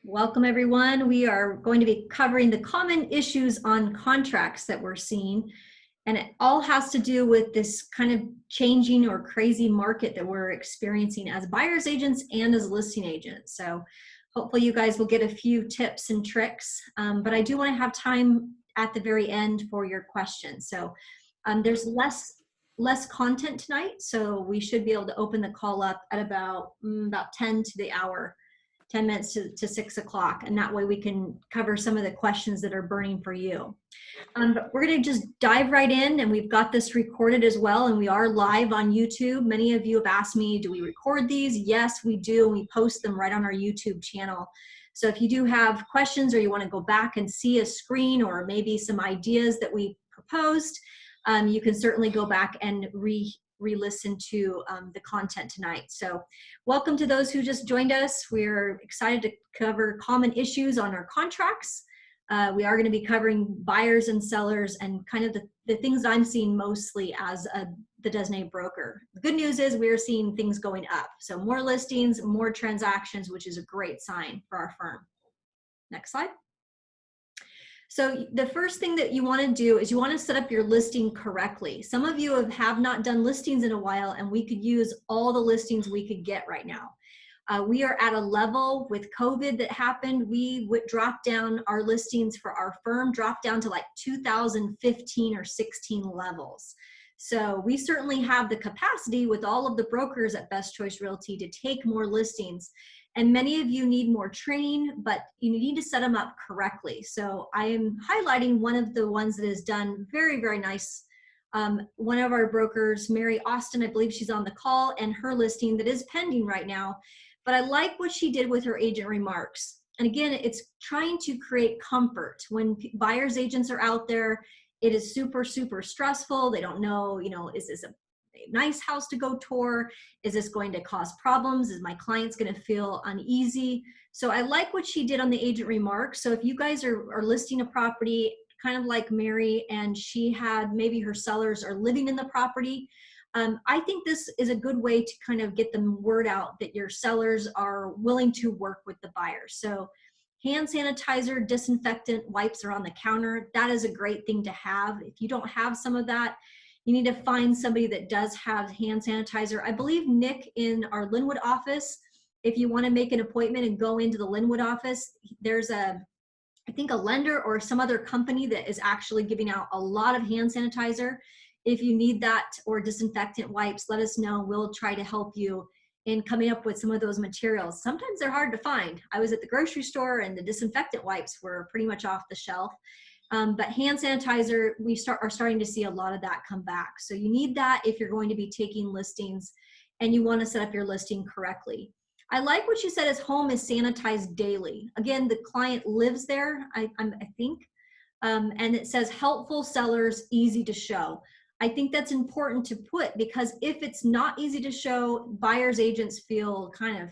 Welcome everyone. We are going to be covering the common issues on contracts that we're seeing. And it all has to do with this kind of changing or crazy market that we're experiencing as buyer's agents and as listing agents. So hopefully you guys will get a few tips and tricks, but I do want to have time at the very end for your questions. So there's less content tonight, so we should be able to open the call up at about 10 to the hour. 10 minutes to 6 o'clock, and that way we can cover some of the questions that are burning for you. But we're going to just dive right in, and we've got this recorded as well, and we are live on YouTube. Many of you have asked me, do we record these? Yes, we do, and we post them right on our YouTube channel. So if you do have questions or you want to go back and see a screen or maybe some ideas that we proposed, you can certainly go back and re-listen to the content tonight. So welcome to those who just joined us. We're excited to cover common issues on our contracts. We are going to be covering buyers and sellers and kind of the things I'm seeing mostly as the designated broker. The good news is we're seeing things going up. So more listings, more transactions, which is a great sign for our firm. Next slide. So the first thing that you want to do is you want to set up your listing correctly. Some of you have not done listings in a while, and we could use all the listings we could get right now. We are at a level with COVID that happened. We would drop down our listings for our firm, drop down to like 2015 or 16 levels. So we certainly have the capacity with all of the brokers at Best Choice Realty to take more listings. And many of you need more training, but you need to set them up correctly. So I am highlighting one of the ones that is done very, very nice. One of our brokers, Mary Austin, I believe she's on the call, and her listing that is pending right now. But I like what she did with her agent remarks. And again, it's trying to create comfort. When buyer's agents are out there, it is super, super stressful. They don't know, is this a nice house to go tour? Is this going to cause problems? Is my clients going to feel uneasy? So I like what she did on the agent remarks. So if you guys are listing a property kind of like Mary, and she had maybe her sellers are living in the property, I think this is a good way to kind of get the word out that your sellers are willing to work with the buyers. So hand sanitizer, disinfectant wipes are on the counter. That is a great thing to have. If you don't have some of that, you need to find somebody that does have hand sanitizer. I believe Nick in our Linwood office, if you want to make an appointment and go into the Linwood office, there's I think a lender or some other company that is actually giving out a lot of hand sanitizer. If you need that or disinfectant wipes, let us know. We'll try to help you in coming up with some of those materials. Sometimes they're hard to find. I was at the grocery store and the disinfectant wipes were pretty much off the shelf. But hand sanitizer, we are starting to see a lot of that come back. So you need that if you're going to be taking listings and you want to set up your listing correctly. I like what you said is home is sanitized daily. Again, the client lives there, I think, and it says helpful sellers, easy to show. I think that's important to put because if it's not easy to show, buyer's agents feel kind of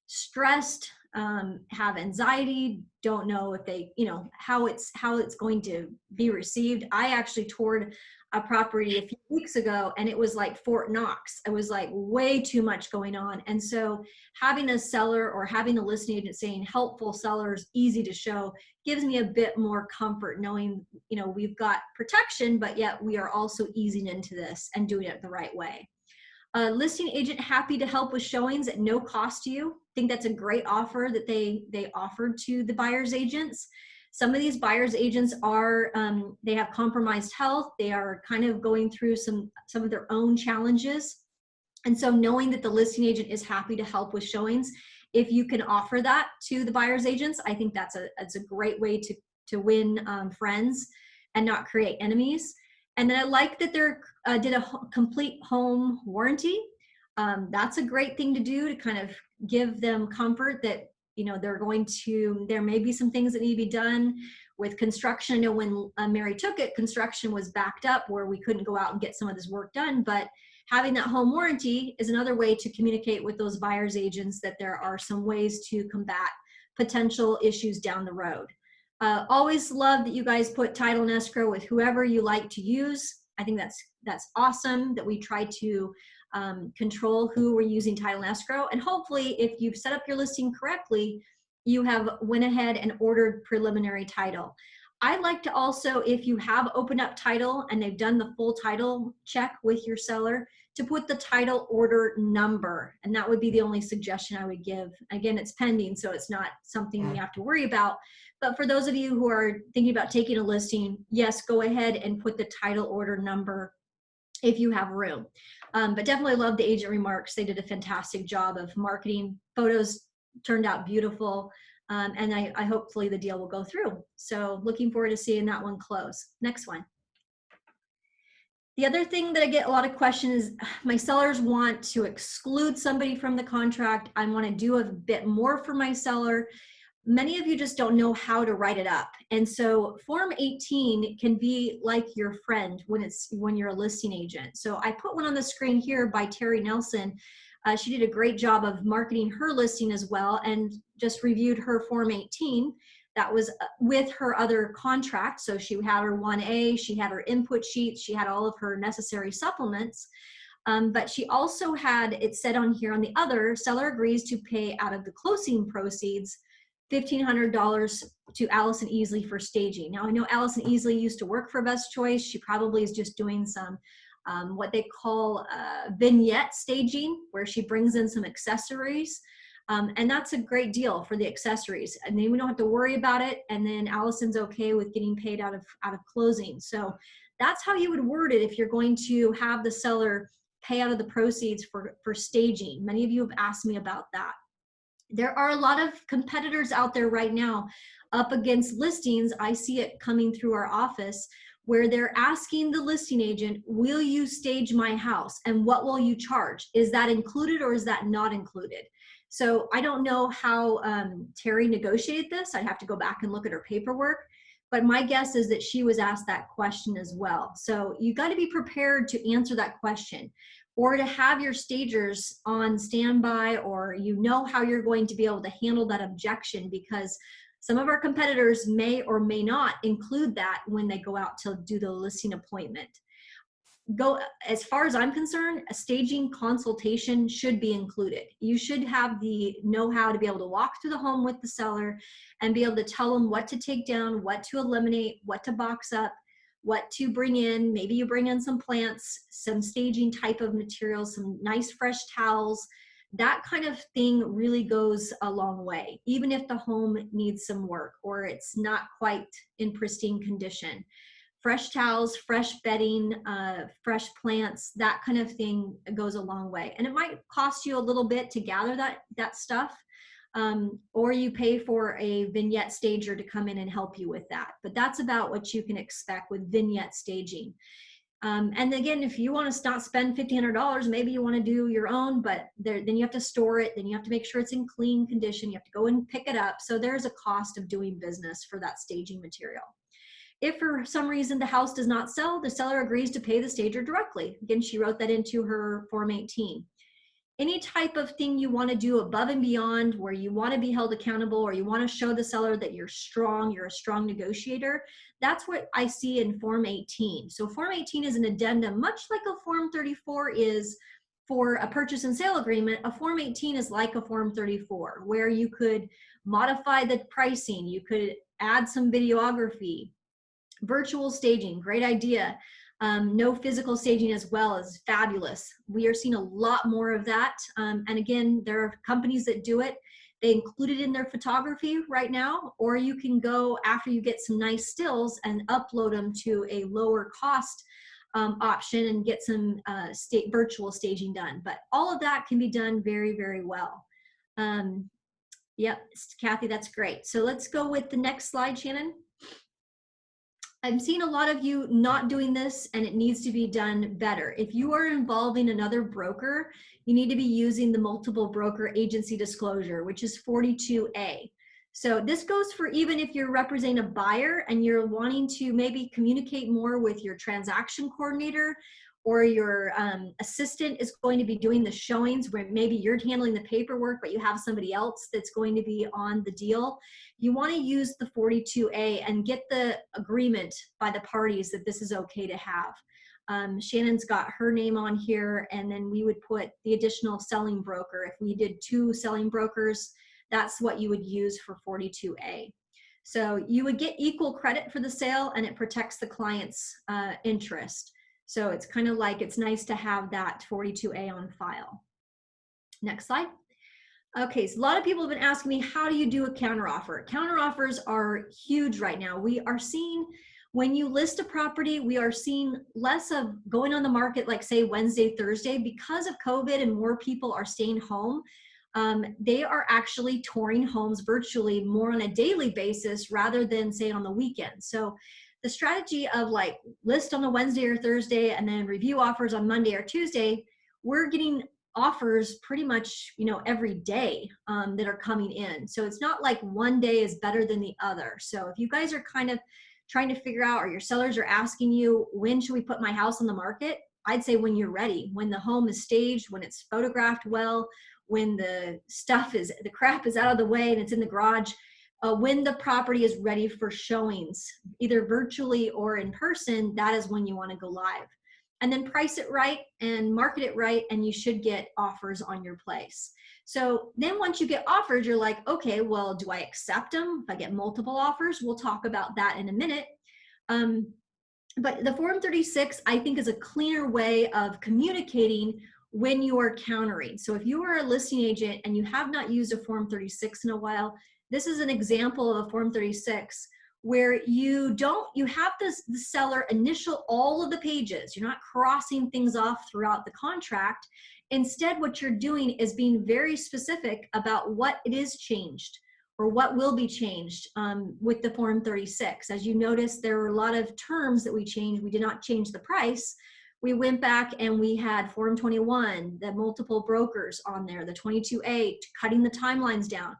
stressed, have anxiety, don't know if they, how it's going to be received. I actually toured a property a few weeks ago and it was like Fort Knox. It was like way too much going on. And so having a seller or having a listing agent saying helpful sellers, easy to show, gives me a bit more comfort knowing, we've got protection, but yet we are also easing into this and doing it the right way. Listing agent happy to help with showings at no cost to you. I think that's a great offer that they offered to the buyer's agents. Some of these buyer's agents are, they have compromised health. They are kind of going through some of their own challenges. And so knowing that the listing agent is happy to help with showings, if you can offer that to the buyer's agents, I think that's a great way to win friends and not create enemies. And then I like that they're did a complete home warranty. That's a great thing to do to kind of give them comfort that, there may be some things that need to be done with construction. I know when Mary took it, construction was backed up where we couldn't go out and get some of this work done, but having that home warranty is another way to communicate with those buyer's agents that there are some ways to combat potential issues down the road. Always love that you guys put title and escrow with whoever you like to use. I think that's awesome that we try to control who we're using title and escrow. And hopefully if you've set up your listing correctly, you have went ahead and ordered preliminary title. I like to also, if you have opened up title and they've done the full title check with your seller, to put the title order number. And that would be the only suggestion I would give. Again, it's pending, so it's not something you have to worry about. But for those of you who are thinking about taking a listing, yes, go ahead and put the title order number if you have room. But definitely love the agent remarks. They did a fantastic job of marketing. Photos turned out beautiful. And I hopefully the deal will go through. So looking forward to seeing that one close. Next one. The other thing that I get a lot of questions is my sellers want to exclude somebody from the contract. I want to do a bit more for my seller. Many of you just don't know how to write it up. And so Form 18 can be like your friend when you're a listing agent. So I put one on the screen here by Terry Nelson. She did a great job of marketing her listing as well, and just reviewed her Form 18 that was with her other contract. So she had her 1A, she had her input sheets, she had all of her necessary supplements. But she also had it said on here on the other, seller agrees to pay out of the closing proceeds $1,500 to Allison Easley for staging. Now I know Allison Easley used to work for Best Choice. She probably is just doing some what they call vignette staging, where she brings in some accessories. And that's a great deal for the accessories. And then we don't have to worry about it. And then Allison's okay with getting paid out of closing. So that's how you would word it if you're going to have the seller pay out of the proceeds for staging. Many of you have asked me about that. There are a lot of competitors out there right now up against listings. I see it coming through our office where they're asking the listing agent, will you stage my house? And what will you charge? Is that included or is that not included? So I don't know how Terry negotiated this. I'd have to go back and look at her paperwork. But my guess is that she was asked that question as well. So you got to be prepared to answer that question, or to have your stagers on standby, or you know how you're going to be able to handle that objection, because some of our competitors may or may not include that when they go out to do the listing appointment. As far as I'm concerned, a staging consultation should be included. You should have the know-how to be able to walk through the home with the seller and be able to tell them what to take down, what to eliminate, what to box up, what to bring in. Maybe you bring in some plants, some staging type of materials, some nice fresh towels. That kind of thing really goes a long way, even if the home needs some work or it's not quite in pristine condition. Fresh towels, fresh bedding, fresh plants, that kind of thing goes a long way. And it might cost you a little bit to gather that stuff, or you pay for a vignette stager to come in and help you with that. But that's about what you can expect with vignette staging. And again, if you want to not spend $1,500, maybe you want to do your own, but then you have to store it. Then you have to make sure it's in clean condition. You have to go and pick it up. So there's a cost of doing business for that staging material. If for some reason the house does not sell, the seller agrees to pay the stager directly. Again, she wrote that into her Form 18. Any type of thing you want to do above and beyond, where you want to be held accountable, or you want to show the seller that you're a strong negotiator, that's what I see in Form 18. So Form 18 is an addendum, much like a Form 34 is for a purchase and sale agreement. A Form 18 is like a Form 34, where you could modify the pricing, you could add some videography. Virtual staging, great idea. No physical staging as well is fabulous. We are seeing a lot more of that. And again, there are companies that do it. They include it in their photography right now, or you can go after you get some nice stills and upload them to a lower cost option and get some virtual staging done. But all of that can be done very, very well. Yep, Kathy, that's great. So let's go with the next slide, Shannon. I'm seeing a lot of you not doing this, and it needs to be done better. If you are involving another broker, you need to be using the multiple broker agency disclosure, which is 42A. So this goes for even if you're representing a buyer and you're wanting to maybe communicate more with your transaction coordinator, or your assistant is going to be doing the showings, where maybe you're handling the paperwork, but you have somebody else that's going to be on the deal. You want to use the 42A and get the agreement by the parties that this is okay to have. Shannon's got her name on here, and then we would put the additional selling broker. If we did 2 selling brokers, that's what you would use for 42A. So you would get equal credit for the sale, and it protects the client's interest. So it's kind of like, it's nice to have that 42A on file. Next slide. Okay, so a lot of people have been asking me, how do you do a counteroffer? Counteroffers are huge right now. We are seeing, when you list a property, we are seeing less of going on the market, like say Wednesday, Thursday, because of COVID and more people are staying home. They are actually touring homes virtually more on a daily basis rather than say on the weekend. So the strategy of like list on a Wednesday or Thursday and then review offers on Monday or Tuesday, we're getting offers pretty much, you know, every day that are coming in. So it's not like one day is better than the other. So if you guys are kind of trying to figure out, or your sellers are asking you, when should we put my house on the market? I'd say when you're ready, when the home is staged, when it's photographed well, when the crap is out of the way and it's in the garage, when the property is ready for showings, either virtually or in person, that is when you want to go live. And then price it right and market it right, and you should get offers on your place. So then once you get offers, you're like, okay, well, do I accept them? If I get multiple offers, we'll talk about that in a minute. But the Form 36, I think, is a cleaner way of communicating when you are countering. So if you are a listing agent and you have not used a Form 36 in a while, this is an example of a Form 36 where you have the seller initial all of the pages. You're not crossing things off throughout the contract. Instead, what you're doing is being very specific about what it is changed or what will be changed with the Form 36. As you notice, there were a lot of terms that we changed. We did not change the price. We went back and we had Form 21, the multiple brokers on there, the 22A, cutting the timelines down.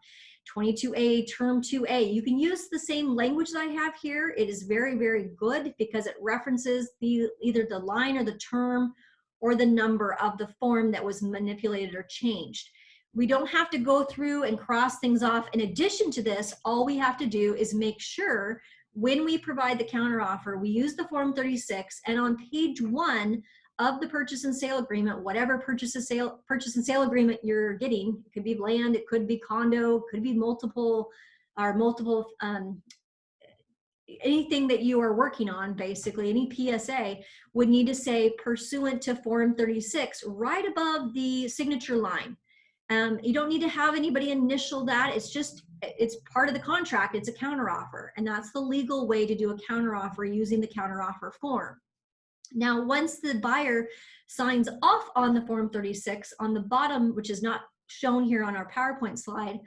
22A, Term 2A. You can use the same language that I have here. It is very, very good because it references either the line or the term or the number of the form that was manipulated or changed. We don't have to go through and cross things off. In addition to this, all we have to do is make sure when we provide the counteroffer, we use the Form 36, and on page 1 of the purchase and sale agreement, whatever purchase and sale agreement you're getting, it could be land, it could be condo, could be multiple anything that you are working on, basically any PSA would need to say pursuant to Form 36 right above the signature line. You don't need to have anybody initial that. It's part of the contract. It's a counteroffer, and that's the legal way to do a counteroffer using the counteroffer form. Now, once the buyer signs off on the Form 36 on the bottom, which is not shown here on our PowerPoint slide,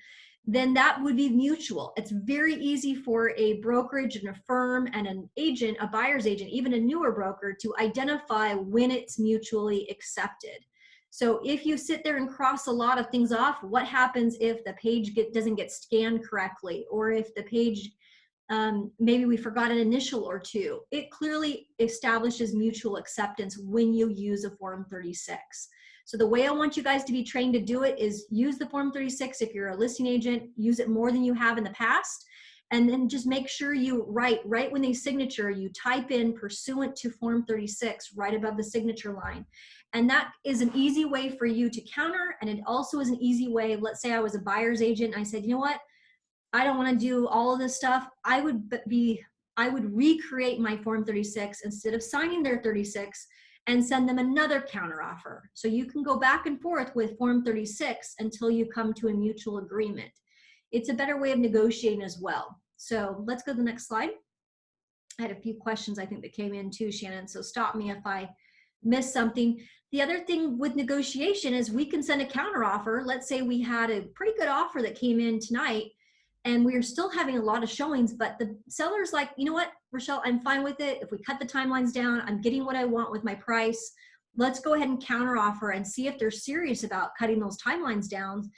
then that would be mutual. It's very easy for a brokerage and a firm and an agent, a buyer's agent, even a newer broker, to identify when it's mutually accepted. So if you sit there and cross a lot of things off, what happens if the page doesn't get scanned correctly, or if the page maybe we forgot an initial or two? It clearly establishes mutual acceptance when you use a Form 36. So the way I want you guys to be trained to do it is use the Form 36. If you're a listing agent, use it more than you have in the past. And then just make sure you write right when they signature, you type in pursuant to Form 36 right above the signature line. And that is an easy way for you to counter. And it also is an easy way, let's say I was a buyer's agent and I said, you know what? I don't want to do all of this stuff. I would recreate my Form 36 instead of signing their 36 and send them another counteroffer. So you can go back and forth with Form 36 until you come to a mutual agreement. It's a better way of negotiating as well. So let's go to the next slide. I had a few questions I think that came in too, Shannon, so stop me if I miss something. The other thing with negotiation is we can send a counteroffer. Let's say we had a pretty good offer that came in tonight, and we're still having a lot of showings, but the seller's like, you know what, Rochelle, I'm fine with it. If we cut the timelines down, I'm getting what I want with my price. Let's go ahead and counteroffer and see if they're serious about cutting those timelines down.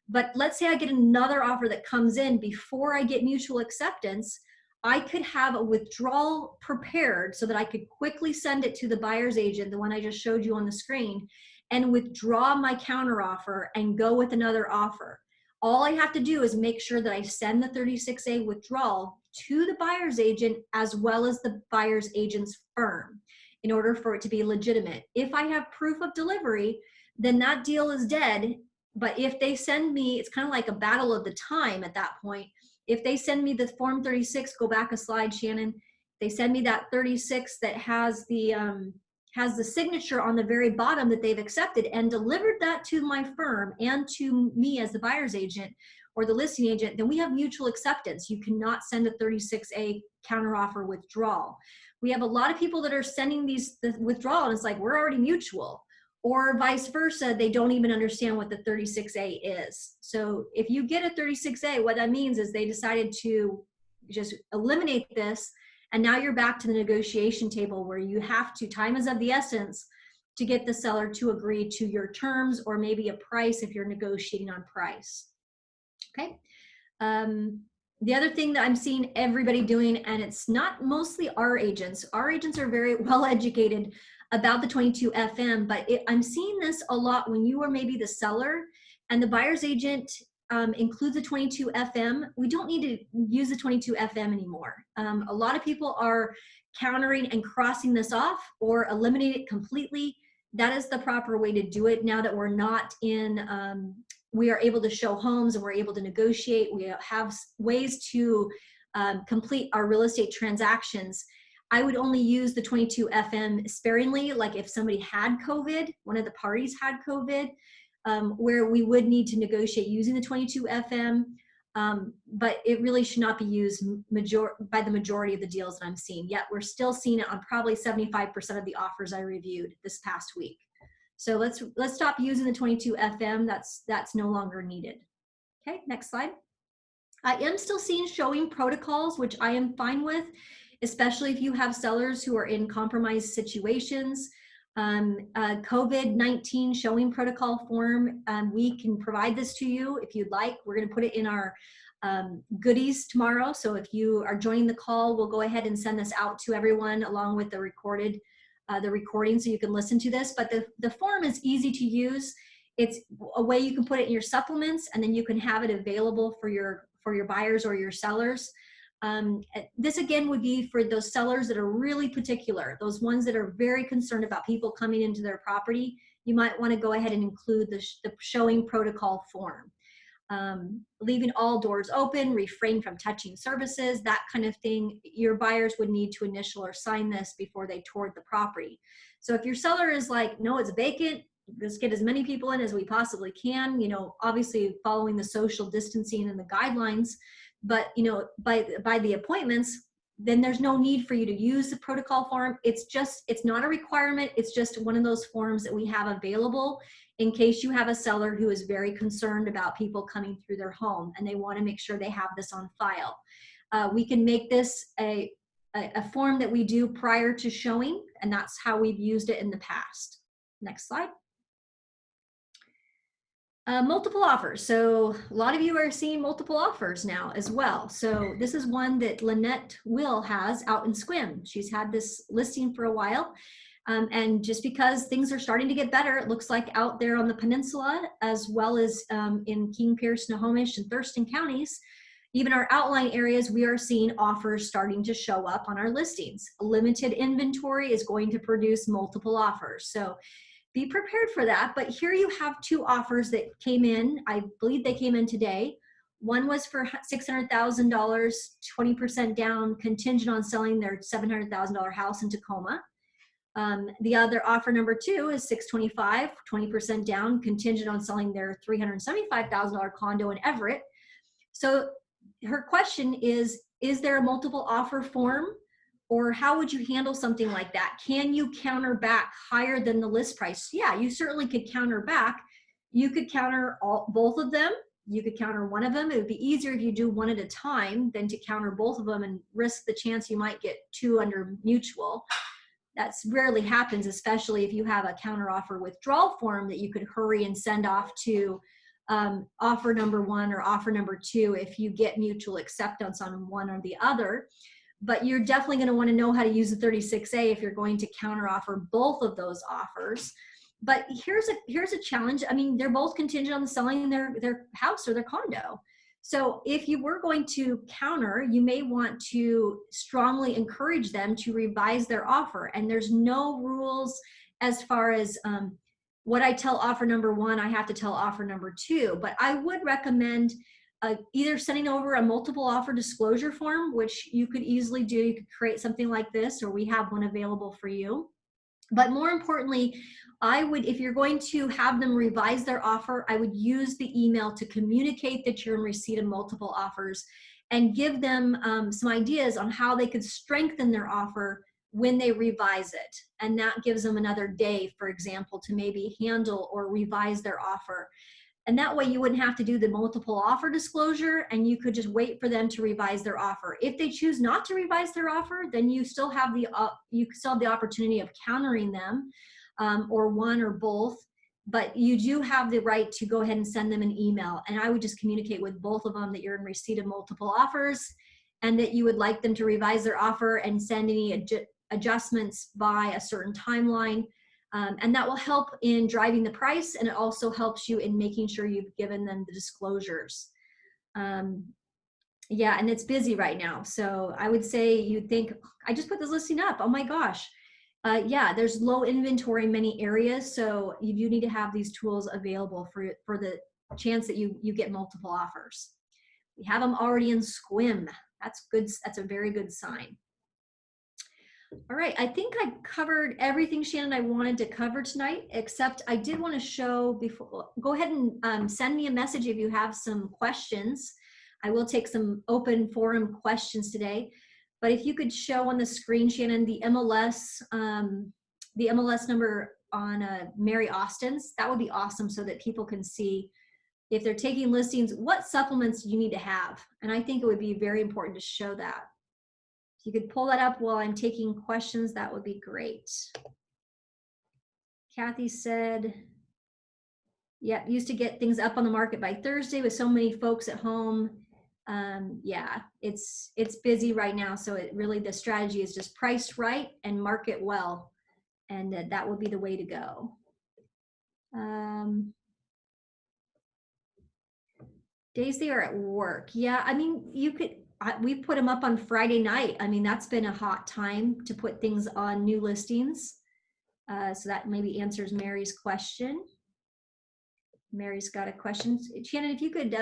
But let's say I get another offer that comes in before I get mutual acceptance. I could have a withdrawal prepared so that I could quickly send it to the buyer's agent, the one I just showed you on the screen, and withdraw my counteroffer and go with another offer. All I have to do is make sure that I send the 36A withdrawal to the buyer's agent as well as the buyer's agent's firm in order for it to be legitimate. If I have proof of delivery, then that deal is dead. But if they send me, it's kind of like a battle of the time at that point. If they send me the Form 36, go back a slide, Shannon. They send me that 36 that has the signature on the very bottom that they've accepted and delivered that to my firm and to me as the buyer's agent or the listing agent, then we have mutual acceptance. You cannot send a 36A counteroffer withdrawal. We have a lot of people that are sending the withdrawal and it's like, we're already mutual. Or vice versa, they don't even understand what the 36A is. So if you get a 36A, what that means is they decided to just eliminate this, and now you're back to the negotiation table where you have to, time is of the essence, to get the seller to agree to your terms or maybe a price if you're negotiating on price. Okay. The other thing that I'm seeing everybody doing, and it's not mostly our agents are very well educated about the 22 FM, but I'm seeing this a lot when you are maybe the seller and the buyer's agent includes the 22 FM. We don't need to use the 22 FM anymore. A lot of people are countering and crossing this off or eliminate it completely. That is the proper way to do it now that we're not in, we are able to show homes and we're able to negotiate. We have ways to complete our real estate transactions. I would only use the 22 FM sparingly, like if somebody had COVID, one of the parties had COVID, where we would need to negotiate using the 22 FM, but it really should not be used by the majority of the deals that I'm seeing. Yet we're still seeing it on probably 75% of the offers I reviewed this past week. So let's stop using the 22 FM. That's no longer needed. Okay, next slide. I am still seeing showing protocols, which I am fine with, especially if you have sellers who are in compromised situations. COVID-19 showing protocol form, we can provide this to you if you'd like. We're going to put it in our goodies tomorrow. So if you are joining the call, we'll go ahead and send this out to everyone along with the recording so you can listen to this. But the form is easy to use. It's a way you can put it in your supplements, and then you can have it available for your buyers or your sellers. This again would be for those sellers that are really particular, those ones that are very concerned about people coming into their property. You might want to go ahead and include the showing protocol form. Leaving all doors open, refrain from touching services, that kind of thing. Your buyers would need to initial or sign this before they toured the property. So if your seller is like, no, it's vacant, let's get as many people in as we possibly can, obviously following the social distancing and the guidelines, but by the appointments, then there's no need for you to use the protocol form. It's not a requirement. It's just one of those forms that we have available in case you have a seller who is very concerned about people coming through their home and they want to make sure they have this on file. We can make this a form that we do prior to showing, and that's how we've used it in the past. Next slide. Multiple offers. So a lot of you are seeing multiple offers now as well. So this is one that Lynette Will has out in Squim. She's had this listing for a while. And just because things are starting to get better, it looks like out there on the peninsula, as well as in King, Pierce, Snohomish, and Thurston counties, even our outlying areas, we are seeing offers starting to show up on our listings. A limited inventory is going to produce multiple offers. So be prepared for that. But here you have two offers that came in. I believe they came in today. One was for $600,000, 20% down, contingent on selling their $700,000 house in Tacoma. The other offer number two is $625,000, 20% down, contingent on selling their $375,000 condo in Everett. So her question is there a multiple offer form? Or how would you handle something like that? Can you counter back higher than the list price? Yeah, you certainly could counter back. You could counter both of them. You could counter one of them. It would be easier if you do one at a time than to counter both of them and risk the chance you might get two under mutual. That's rarely happens, especially if you have a counter offer withdrawal form that you could hurry and send off to offer number one or offer number two if you get mutual acceptance on one or the other. But you're definitely going to want to know how to use the 36A if you're going to counteroffer both of those offers. But here's a challenge. I mean, they're both contingent on selling their house or their condo. So if you were going to counter, you may want to strongly encourage them to revise their offer. And there's no rules as far as what I tell offer number one, I have to tell offer number two. But I would recommend either sending over a multiple offer disclosure form, which you could easily do. You could create something like this, or we have one available for you. But more importantly, I would, if you're going to have them revise their offer, I would use the email to communicate that you're in receipt of multiple offers and give them some ideas on how they could strengthen their offer when they revise it. And that gives them another day, for example, to maybe handle or revise their offer. And that way you wouldn't have to do the multiple offer disclosure, and you could just wait for them to revise their offer. If they choose not to revise their offer, then you still have the opportunity of countering them, or one or both. But you do have the right to go ahead and send them an email. And I would just communicate with both of them that you're in receipt of multiple offers and that you would like them to revise their offer and send any adjustments by a certain timeline. And that will help in driving the price, and it also helps you in making sure you've given them the disclosures. Yeah, and it's busy right now. So I would say you'd think, I just put this listing up. Oh my gosh. Yeah, there's low inventory in many areas. So you do need to have these tools available for the chance that you get multiple offers. We have them already in Squim. That's good. That's a very good sign. All right, I think I covered everything, Shannon, I wanted to cover tonight, except I did want to show before, go ahead and send me a message if you have some questions. I will take some open forum questions today, but if you could show on the screen, Shannon, the MLS number on Mary Austin's, that would be awesome so that people can see if they're taking listings, what supplements you need to have. And I think it would be very important to show that. If you could pull that up while I'm taking questions, that would be great. Kathy said, yeah, used to get things up on the market by Thursday with so many folks at home. Yeah, it's busy right now. So it really, the strategy is just price right and market well. And that would be the way to go. Days they are at work. Yeah, I mean, you could, we put them up on Friday night. I mean, that's been a hot time to put things on new listings. So that maybe answers Mary's question. Mary's got a question. Shannon, if you could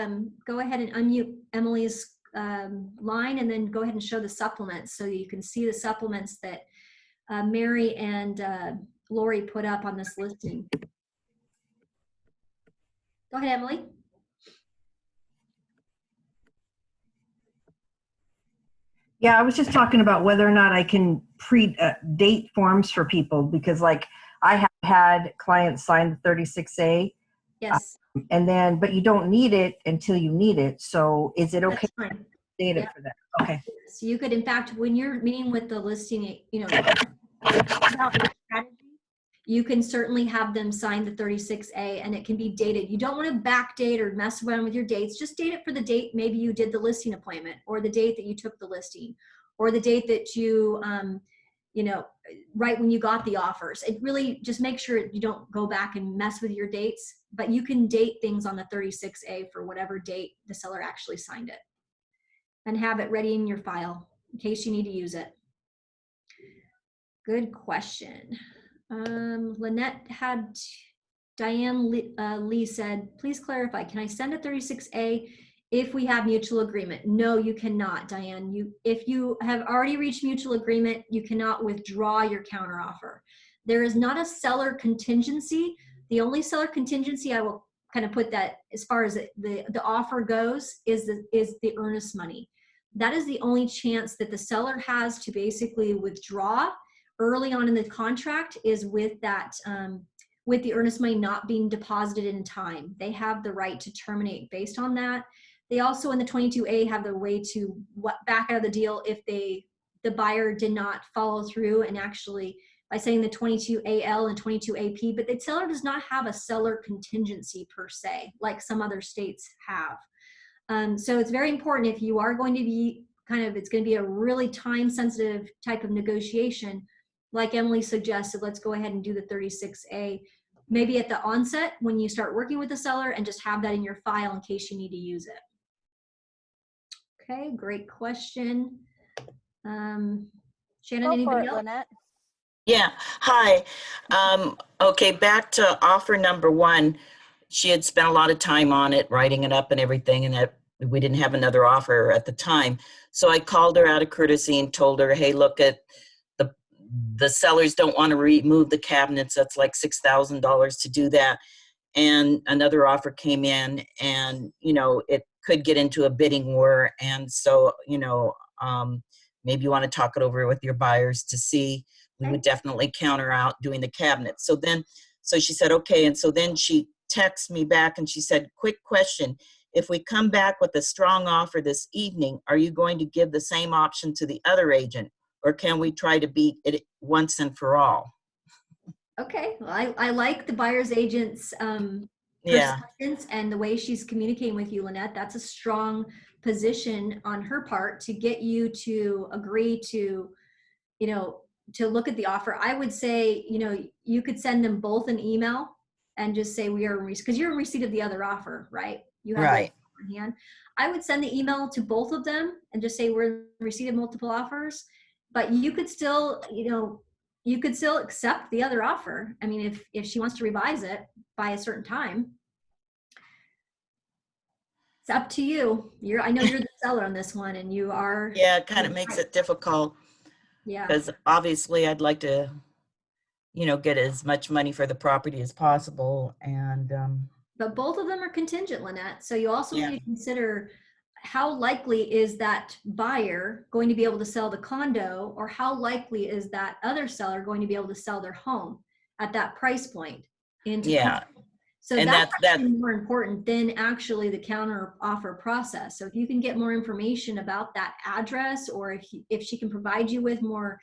go ahead and unmute Emily's line and then go ahead and show the supplements so you can see the supplements that Mary and Lori put up on this listing. Go ahead, Emily. Yeah, I was just talking about whether or not I can date forms for people, because like I have had clients sign the 36A. Yes. And then, but you don't need it until you need it. So is it okay to date it for that? Okay. So you could, in fact, when you're meeting with the listing, you know, about your strategy, you can certainly have them sign the 36A and it can be dated. You don't want to backdate or mess around with your dates. Just date it for the date maybe you did the listing appointment, or the date that you took the listing, or the date that you, you know, right when you got the offers. It really just make sure you don't go back and mess with your dates, but you can date things on the 36A for whatever date the seller actually signed it, and have it ready in your file in case you need to use it. Good question. Lynette had, Diane Lee said, please clarify, can I send a 36A if we have mutual agreement? No, you cannot, Diane. If you have already reached mutual agreement, you cannot withdraw your counteroffer. There is not a seller contingency. The only seller contingency, I will kind of put that as far as the offer goes, is the earnest money. That is the only chance that the seller has to basically withdraw early on in the contract, is with that, with the earnest money not being deposited in time. They have the right to terminate based on that. They also in the 22A have the way to back out of the deal if the buyer did not follow through and actually by saying the 22AL and 22AP, but the seller does not have a seller contingency per se, like some other states have. So it's very important, if you are going to be it's going to be a really time sensitive type of negotiation, like Emily suggested, let's go ahead and do the 36A, maybe at the onset when you start working with the seller, and just have that in your file in case you need to use it. Okay, great question. Shannon, Go for anybody it, else? Lynette. Yeah, hi. Okay, back to offer number one. She had spent a lot of time on it, writing it up and everything, and that we didn't have another offer at the time. So I called her out of courtesy and told her, hey, look at the the sellers don't want to remove the cabinets. That's like $6,000 to do that. And another offer came in, and it could get into a bidding war. And so maybe you want to talk it over with your buyers to see. We Okay. would definitely counter out doing the cabinet. So she said okay. And so then she texted me back and she said, quick question, if we come back with a strong offer this evening, are you going to give the same option to the other agent, or can we try to beat it once and for all? Okay. Well, I like the buyer's agent's Yeah. persistence and the way she's communicating with you, Lynette. That's a strong position on her part to get you to agree to, you know, to look at the offer. I would say, you could send them both an email and just say we are because you're in receipt of the other offer, right? You have the Right. offer in hand. I would send the email to both of them and just say we're in receipt of multiple offers, but you could still accept the other offer. I mean, if she wants to revise it by a certain time, it's up to you. I know you're the seller on this one, and you are. Yeah, it kind of makes it difficult Yeah. because obviously I'd like to, get as much money for the property as possible. And But both of them are contingent, Lynette. So you also yeah, need to consider how likely is that buyer going to be able to sell the condo, or how likely is that other seller going to be able to sell their home at that price point in Tacoma. yeah, So and that's that actually more important than actually the counter offer process. So if you can get more information about that address, or if she can provide you with more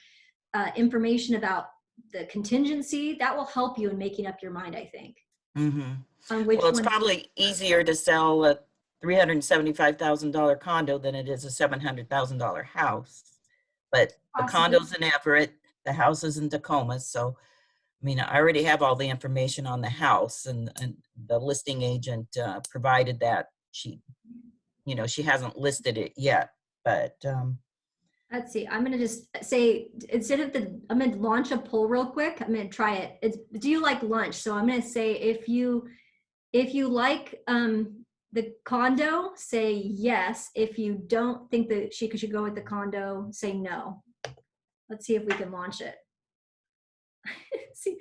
information about the contingency, that will help you in making up your mind, I think, hmm on well, which it's one. probably easier to sell a $375,000 condo than it is a $700,000 house. But the Possibly. condo's in Everett, the house is in Tacoma. So, I mean, I already have all the information on the house, and the listing agent provided that. She hasn't listed it yet, but Let's see. I'm gonna just say I'm gonna launch a poll real quick. I'm gonna try it. Do you like lunch? So I'm gonna say if you like the condo, say yes. If you don't think that she should go with the condo, say no. Let's see if we can launch it. see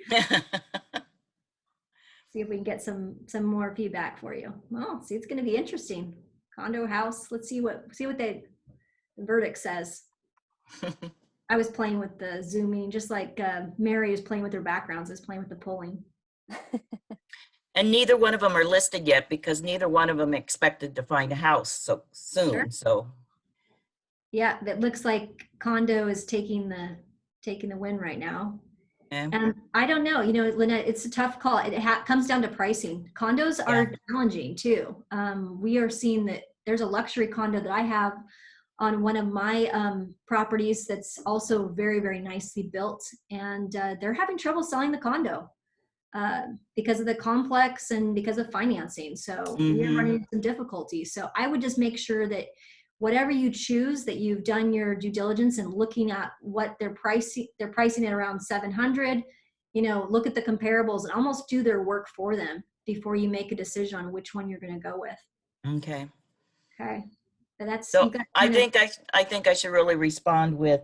see if we can get some more feedback for you. Well, see, it's gonna be interesting. Condo, house. Let's see what the verdict says. I was playing with the zooming, just like Mary is playing with her backgrounds, is playing with the polling. and neither one of them are listed yet because neither one of them expected to find a house so Sure. soon. So Yeah, that looks like condo is taking the win right now. yeah, And I don't know, Lynette, it's a tough call. It comes down to pricing. Condos yeah, are challenging too. We are seeing that there's a luxury condo that I have on one of my properties that's also very, very nicely built, and they're having trouble selling the condo because of the complex and because of financing. So we are running hmm into some difficulties. So I would just make sure that whatever you choose, that you've done your due diligence and looking at what they're pricing at around 700. Look at the comparables and almost do their work for them before you make a decision on which one you're going to go with. okay. Okay, but that's So you got I kind of think I should really respond with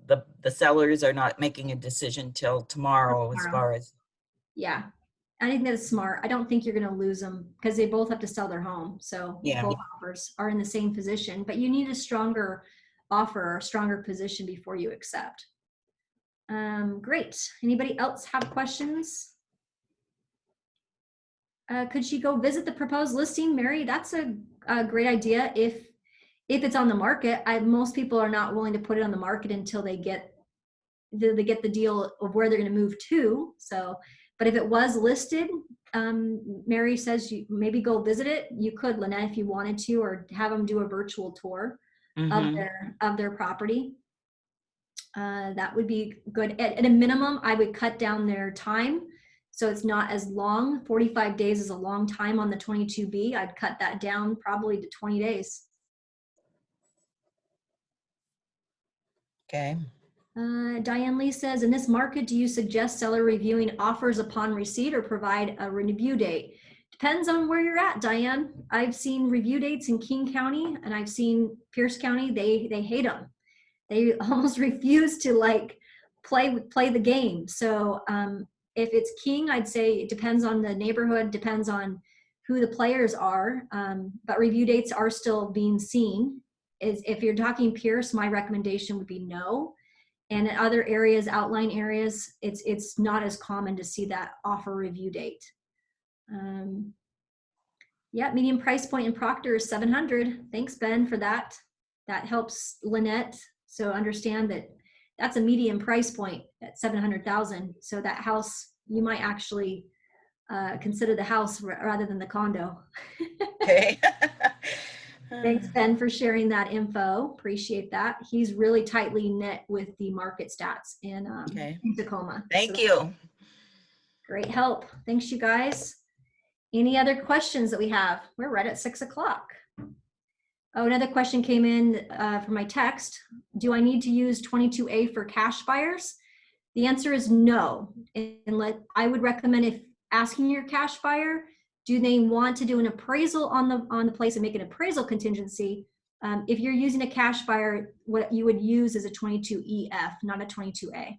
the sellers are not making a decision till tomorrow as tomorrow. far as Yeah, I think that's smart. I don't think you're going to lose them because they both have to sell their home. So yeah. both offers are in the same position, but you need a stronger offer or stronger position before you accept. Great. Anybody else have questions? Could she go visit the proposed listing, Mary? That's a great idea. If it's on the market, most people are not willing to put it on the market until they get the deal of where they're going to move to. So, but if it was listed, Mary says you maybe go visit it. You could, Lynette, if you wanted to, or have them do a virtual tour of hmm their property. That would be good. At a minimum, I would cut down their time so it's not as long. 45 days is a long time on the 22B. I'd cut that down probably to 20 days. Okay. Diane Lee says, in this market, do you suggest seller reviewing offers upon receipt or provide a review date? Depends on where you're at, Diane. I've seen review dates in King County and I've seen Pierce County. They hate them. They almost refuse to like play the game. So if it's King, I'd say it depends on the neighborhood, depends on who the players are. But review dates are still being seen. If you're talking Pierce, my recommendation would be no. And in other areas, outlying areas, it's not as common to see that offer review date. Yeah, medium price point in Proctor is 700. Thanks, Ben, for that. That helps Lynette. So understand that that's a medium price point at 700,000. So that house, you might actually consider the house rather than the condo. Okay. Thanks, Ben, for sharing that info. Appreciate that. He's really tightly knit with the market stats in Tacoma. Thank you. Great help. Thanks, you guys. Any other questions that we have? We're right at 6 o'clock. Oh, another question came in from my text. Do I need to use 22A for cash buyers? The answer is no. And I would recommend, if asking your cash buyer, do they want to do an appraisal on the place and make an appraisal contingency? If you're using a cash buyer, what you would use is a 22EF, not a 22A.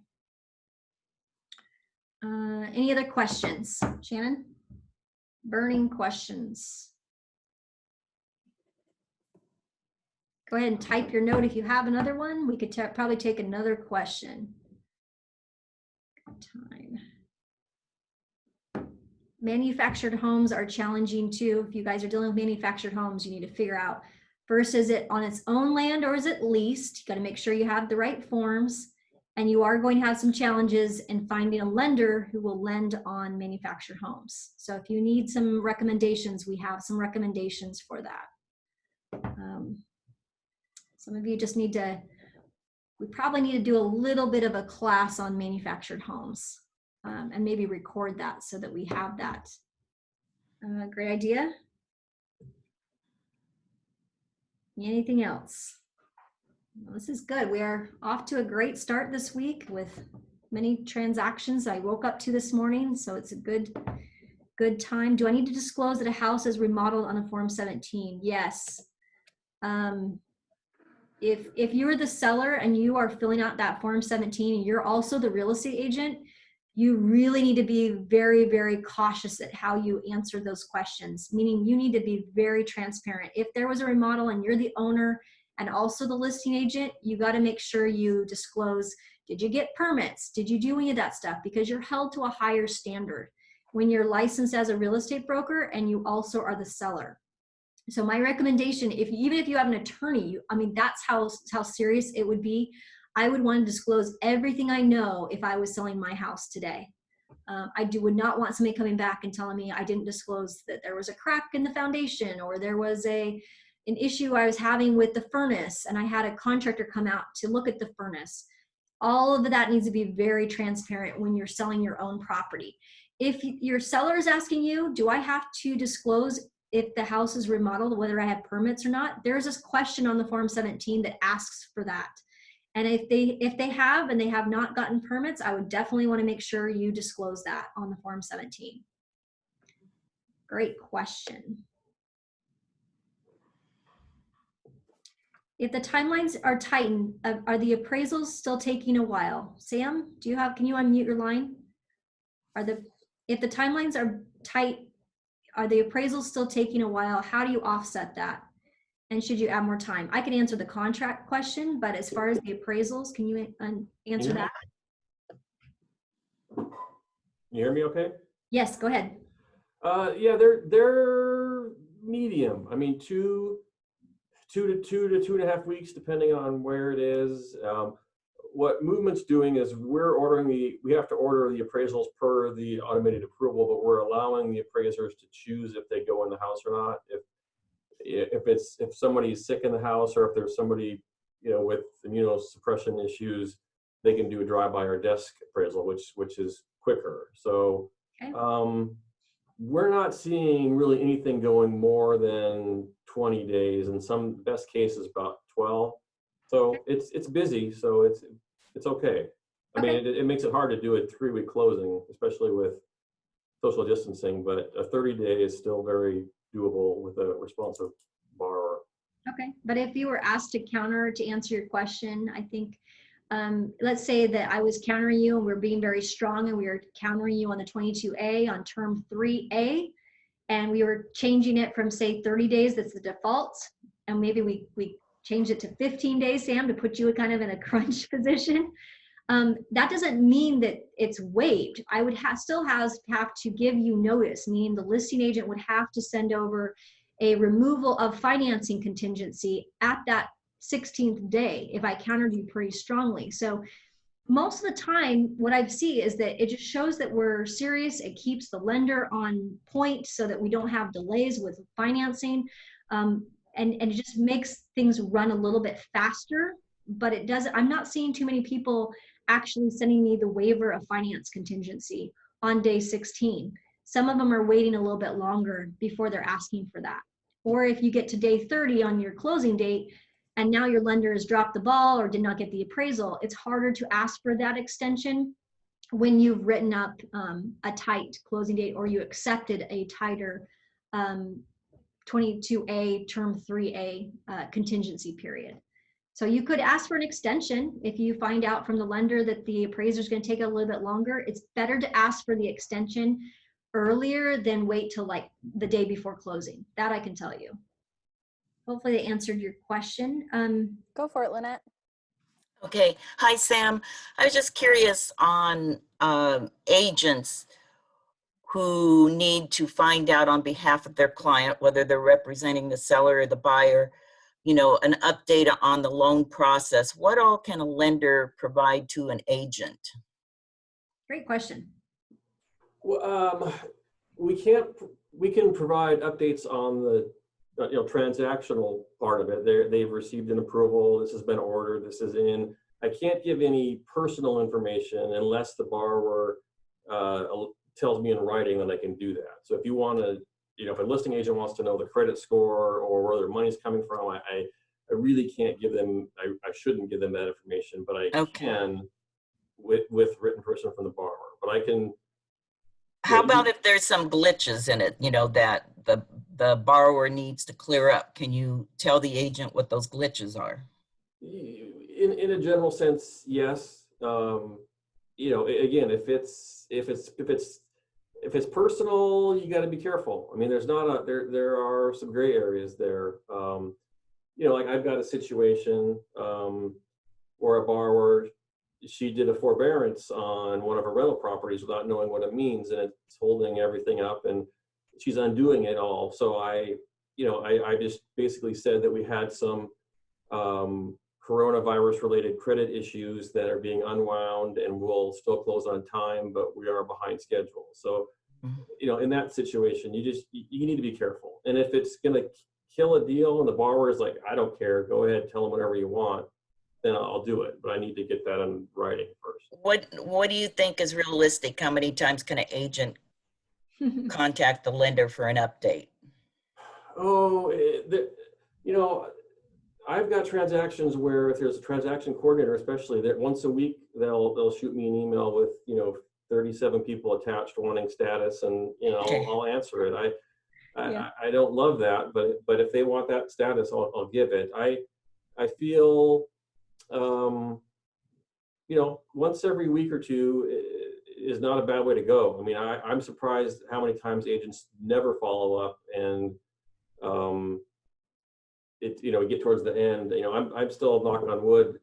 Any other questions? Shannon? Burning questions. Go ahead and type your note if you have another one. We could probably take another question. Time. Manufactured homes are challenging too. If you guys are dealing with manufactured homes, you need to figure out, first, is it on its own land or is it leased? You got to make sure you have the right forms, and you are going to have some challenges in finding a lender who will lend on manufactured homes. So if you need some recommendations, we have some recommendations for that. Some of you just need to, we probably need to do a little bit of a class on manufactured homes, and maybe record that so that we have that. Great idea. Anything else? Well, this is good. We are off to a great start this week with many transactions I woke up to this morning, so it's a good time. Do I need to disclose that a house is remodeled on a Form 17? Yes. If you're the seller and you are filling out that Form 17 and you're also the real estate agent, you really need to be very, very cautious at how you answer those questions, meaning you need to be very transparent. If there was a remodel and you're the owner and also the listing agent, you got to make sure you disclose, did you get permits? Did you do any of that stuff? Because you're held to a higher standard when you're licensed as a real estate broker and you also are the seller. So my recommendation, even if you have an attorney, I mean, that's how serious it would be. I would want to disclose everything I know if I was selling my house today. Would not want somebody coming back and telling me I didn't disclose that there was a crack in the foundation, or there was an issue I was having with the furnace and I had a contractor come out to look at the furnace. All of that needs to be very transparent when you're selling your own property. If your seller is asking you, do I have to disclose if the house is remodeled, whether I have permits or not, there's this question on the Form 17 that asks for that. And if they have and they have not gotten permits, I would definitely want to make sure you disclose that on the Form 17. Great question. If the timelines are tightened, are the appraisals still taking a while? Sam, can you unmute your line? If the timelines are tight, are the appraisals still taking a while? How do you offset that? And should you add more time? I can answer the contract question, but as far as the appraisals, can you answer that? You hear me okay? Yes, go ahead. Yeah, they're medium. I mean, two to 2.5 weeks, depending on where it is. What Movement's doing is we have to order the appraisals per the automated approval, but we're allowing the appraisers to choose if they go in the house or not. If somebody's sick in the house, or if there's somebody, with immunosuppression issues, they can do a drive-by or desk appraisal, which is quicker. So okay. We're not seeing really anything going more than 20 days, and some best cases about 12. So it's busy. So it's okay. I mean, it makes it hard to do a 3-week closing, especially with social distancing, but a 30-day is still very doable with a responsive borrower. Okay, but if you were asked to answer your question, I think, let's say that I was countering you and we're being very strong and we were countering you on the 22A on term 3A, and we were changing it from, say, 30 days, that's the default, and maybe we changed it to 15 days, Sam, to put you kind of in a crunch position. That doesn't mean that it's waived. I would still have to give you notice, meaning the listing agent would have to send over a removal of financing contingency at that 16th day if I countered you pretty strongly. So most of the time, what I see is that it just shows that we're serious. It keeps the lender on point so that we don't have delays with financing. And it just makes things run a little bit faster, but it doesn't, I'm not seeing too many people actually sending me the waiver of finance contingency on day 16. Some of them are waiting a little bit longer before they're asking for that. Or if you get to day 30 on your closing date, and now your lender has dropped the ball or did not get the appraisal, it's harder to ask for that extension when you've written up a tight closing date or you accepted a tighter 22A term 3A contingency period. So you could ask for an extension if you find out from the lender that the appraiser is going to take a little bit longer. It's better to ask for the extension earlier than wait till like the day before closing. That I can tell you. Hopefully they answered your question. Go for it, Lynette. Okay. Hi, Sam. I was just curious on agents who need to find out on behalf of their client, whether they're representing the seller or the buyer, you know, an update on the loan process. What all can a lender provide to an agent? Great question. Well, we can provide updates on the transactional part of it. They've received an approval. This has been ordered. This is in. I can't give any personal information unless the borrower tells me in writing that I can do that. So if you want to, if a listing agent wants to know the credit score or where their money's coming from, I really can't give them. I shouldn't give them that information, but I can with written permission from the borrower. But I can. How about if there's some glitches in it, that the borrower needs to clear up? Can you tell the agent what those glitches are? In a general sense, yes. Again, if it's personal, you got to be careful. I mean, there are some gray areas there. Like I've got a situation where a borrower, she did a forbearance on one of her rental properties without knowing what it means, and it's holding everything up, and she's undoing it all. So I just basically said that we had some coronavirus related credit issues that are being unwound, and we'll still close on time, but we are behind schedule. So, in that situation, you need to be careful. And if it's going to kill a deal and the borrower is like, I don't care, go ahead, tell them whatever you want, then I'll do it. But I need to get that in writing first. What do you think is realistic? How many times can an agent contact the lender for an update? Oh, I've got transactions where if there's a transaction coordinator, especially, that once a week they'll shoot me an email with 37 people attached wanting status, and I'll answer it. I don't love that, but if they want that status, I'll give it. I feel once every week or two is not a bad way to go. I mean, I'm surprised how many times agents never follow up, and get towards the end. I'm still knocking on wood.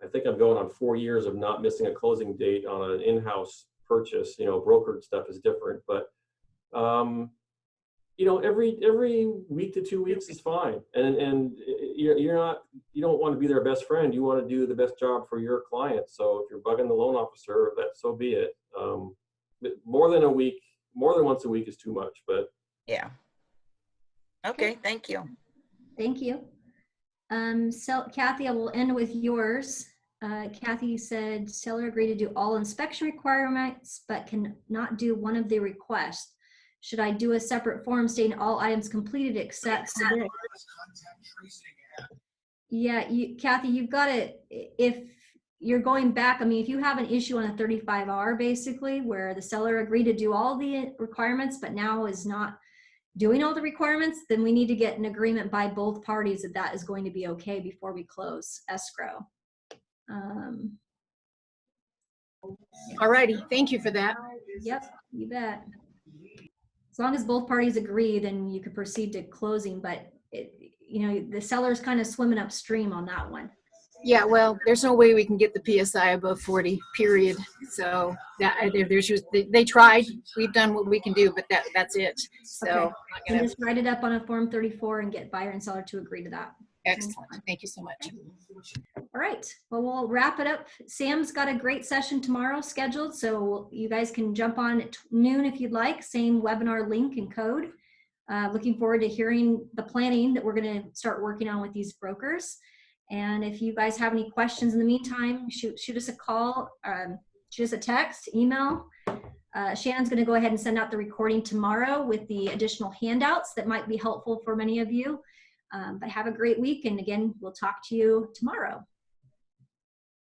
I think I'm going on 4 years of not missing a closing date on an in-house purchase. Brokered stuff is different, but every week to 2 weeks is fine. And you don't want to be their best friend. You want to do the best job for your client. So if you're bugging the loan officer, so be it. More than once a week is too much, but yeah. Okay, thank you. Thank you. So Kathy, I will end with yours. Kathy said seller agreed to do all inspection requirements, but cannot do one of the requests. Should I do a separate form stating all items completed except for this? Yeah, Kathy, you've got to, if you're going back, I mean, if you have an issue on a 35R basically, where the seller agreed to do all the requirements, but now is not doing all the requirements, then we need to get an agreement by both parties that that is going to be okay before we close escrow. All righty, thank you for that. Yep, you bet. As long as both parties agree, then you could proceed to closing, but you know, the seller's kind of swimming upstream on that one. Yeah, well, there's no way we can get the PSI above 40, period. So that they tried. We've done what we can do, but that's it. So Okay. I'm not And gonna, just write it up on a Form 34 and get buyer and seller to agree to that. excellent. Thank you so much. All right, well, we'll wrap it up. Sam's got a great session tomorrow scheduled, so you guys can jump on at noon if you'd like. Same webinar link and code. Looking forward to hearing the planning that we're going to start working on with these brokers. And if you guys have any questions in the meantime, shoot us a call, shoot us a text, email. Shannon's going to go ahead and send out the recording tomorrow with the additional handouts that might be helpful for many of you. But have a great week. And again, we'll talk to you tomorrow.